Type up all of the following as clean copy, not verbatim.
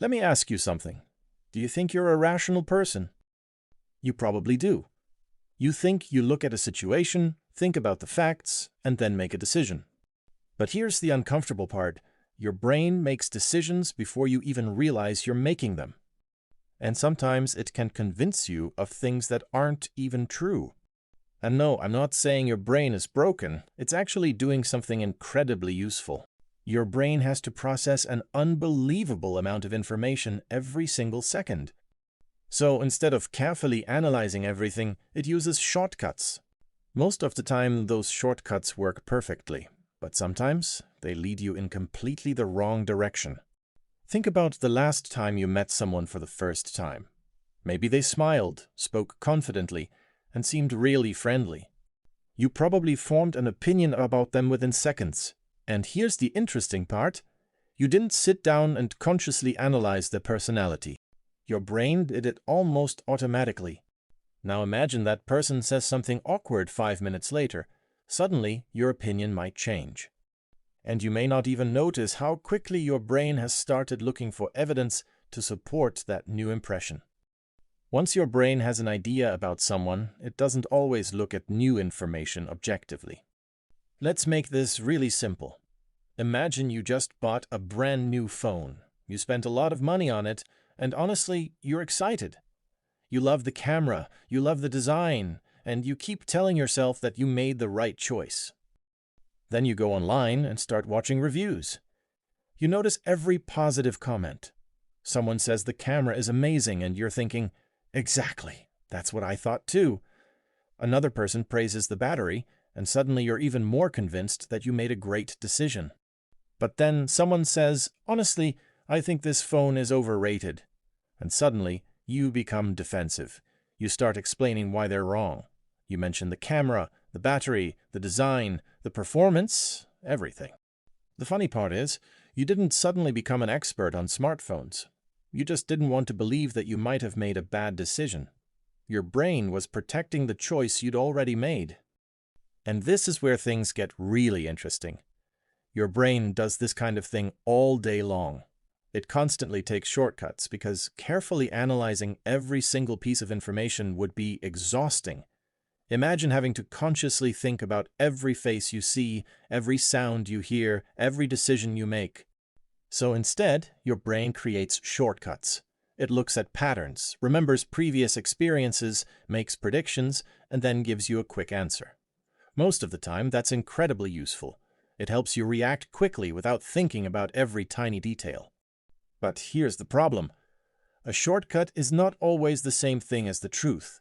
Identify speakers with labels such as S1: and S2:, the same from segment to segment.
S1: Let me ask you something. Do you think you're a rational person? You probably do. You think you look at a situation, think about the facts, and then make a decision. But here's the uncomfortable part. Your brain makes decisions before you even realize you're making them. And sometimes it can convince you of things that aren't even true. And no, I'm not saying your brain is broken. It's actually doing something incredibly useful. Your brain has to process an unbelievable amount of information every single second. So instead of carefully analyzing everything, it uses shortcuts. Most of the time, those shortcuts work perfectly, but sometimes they lead you in completely the wrong direction. Think about the last time you met someone for the first time. Maybe they smiled, spoke confidently, and seemed really friendly. You probably formed an opinion about them within seconds. And here's the interesting part. You didn't sit down and consciously analyze their personality. Your brain did it almost automatically. Now imagine that person says something awkward 5 minutes later. Suddenly, your opinion might change. And you may not even notice how quickly your brain has started looking for evidence to support that new impression. Once your brain has an idea about someone, it doesn't always look at new information objectively. Let's make this really simple. Imagine you just bought a brand new phone. You spent a lot of money on it, and honestly, you're excited. You love the camera, you love the design, and you keep telling yourself that you made the right choice. Then you go online and start watching reviews. You notice every positive comment. Someone says the camera is amazing, and you're thinking, exactly, that's what I thought too. Another person praises the battery, and suddenly you're even more convinced that you made a great decision. But then someone says, honestly, I think this phone is overrated. And suddenly, you become defensive. You start explaining why they're wrong. You mention the camera, the battery, the design, the performance, everything. The funny part is, you didn't suddenly become an expert on smartphones. You just didn't want to believe that you might have made a bad decision. Your brain was protecting the choice you'd already made. And this is where things get really interesting. Your brain does this kind of thing all day long. It constantly takes shortcuts because carefully analyzing every single piece of information would be exhausting. Imagine having to consciously think about every face you see, every sound you hear, every decision you make. So instead, your brain creates shortcuts. It looks at patterns, remembers previous experiences, makes predictions, and then gives you a quick answer. Most of the time, that's incredibly useful. It helps you react quickly without thinking about every tiny detail. But here's the problem. A shortcut is not always the same thing as the truth.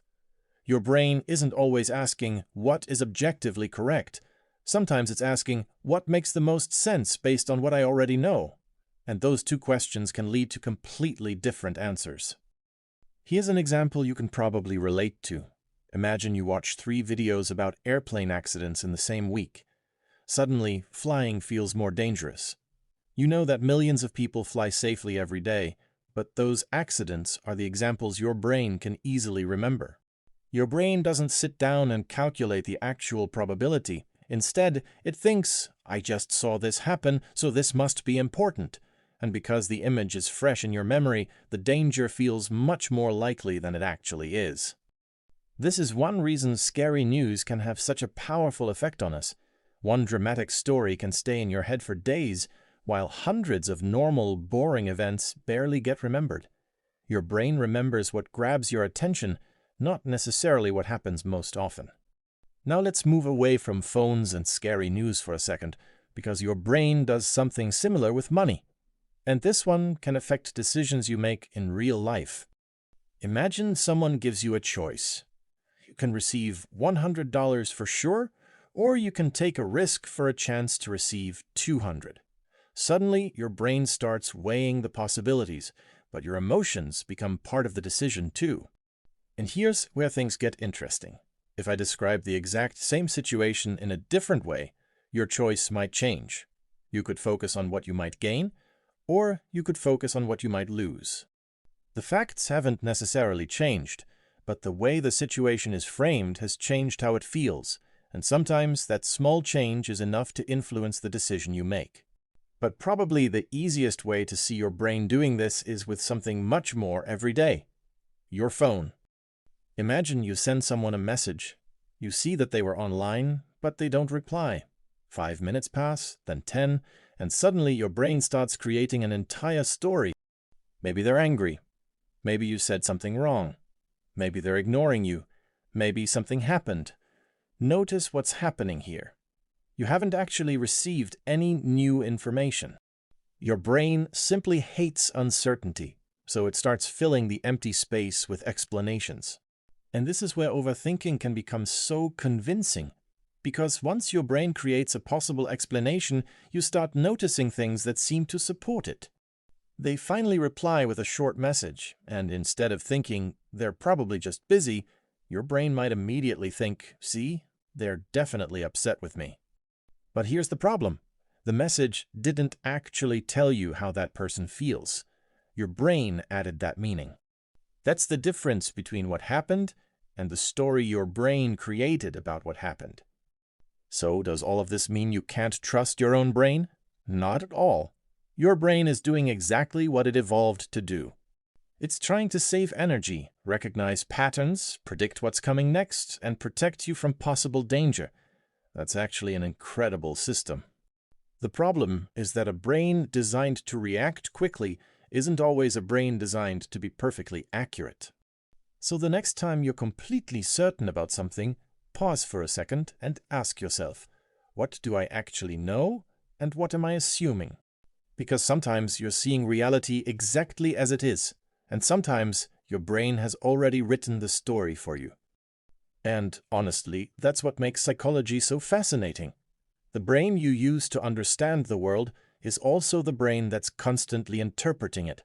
S1: Your brain isn't always asking what is objectively correct. Sometimes it's asking what makes the most sense based on what I already know. And those two questions can lead to completely different answers. Here's an example you can probably relate to. Imagine you watch 3 videos about airplane accidents in the same week. Suddenly, flying feels more dangerous. You know that millions of people fly safely every day, but those accidents are the examples your brain can easily remember. Your brain doesn't sit down and calculate the actual probability. Instead, it thinks, I just saw this happen, so this must be important. And because the image is fresh in your memory, the danger feels much more likely than it actually is. This is one reason scary news can have such a powerful effect on us. One dramatic story can stay in your head for days, while hundreds of normal, boring events barely get remembered. Your brain remembers what grabs your attention, not necessarily what happens most often. Now let's move away from phones and scary news for a second, because your brain does something similar with money. And this one can affect decisions you make in real life. Imagine someone gives you a choice. You can receive $100 for sure, or you can take a risk for a chance to receive $200. Suddenly, your brain starts weighing the possibilities, but your emotions become part of the decision too. And here's where things get interesting. If I describe the exact same situation in a different way, your choice might change. You could focus on what you might gain, or you could focus on what you might lose. The facts haven't necessarily changed, but the way the situation is framed has changed how it feels, and sometimes that small change is enough to influence the decision you make. But probably the easiest way to see your brain doing this is with something much more everyday: your phone. Imagine you send someone a message. You see that they were online, but they don't reply. 5 minutes pass, then 10, and suddenly your brain starts creating an entire story. Maybe they're angry. Maybe you said something wrong. Maybe they're ignoring you. Maybe something happened. Notice what's happening here. You haven't actually received any new information. Your brain simply hates uncertainty, so it starts filling the empty space with explanations. And this is where overthinking can become so convincing, because once your brain creates a possible explanation, you start noticing things that seem to support it. They finally reply with a short message, and instead of thinking, they're probably just busy, your brain might immediately think, see, they're definitely upset with me. But here's the problem. The message didn't actually tell you how that person feels. Your brain added that meaning. That's the difference between what happened and the story your brain created about what happened. So, does all of this mean you can't trust your own brain? Not at all. Your brain is doing exactly what it evolved to do. It's trying to save energy, recognize patterns, predict what's coming next, and protect you from possible danger. That's actually an incredible system. The problem is that a brain designed to react quickly isn't always a brain designed to be perfectly accurate. So the next time you're completely certain about something, pause for a second and ask yourself, what do I actually know and what am I assuming? Because sometimes you're seeing reality exactly as it is, and sometimes your brain has already written the story for you. And honestly, that's what makes psychology so fascinating. The brain you use to understand the world is also the brain that's constantly interpreting it.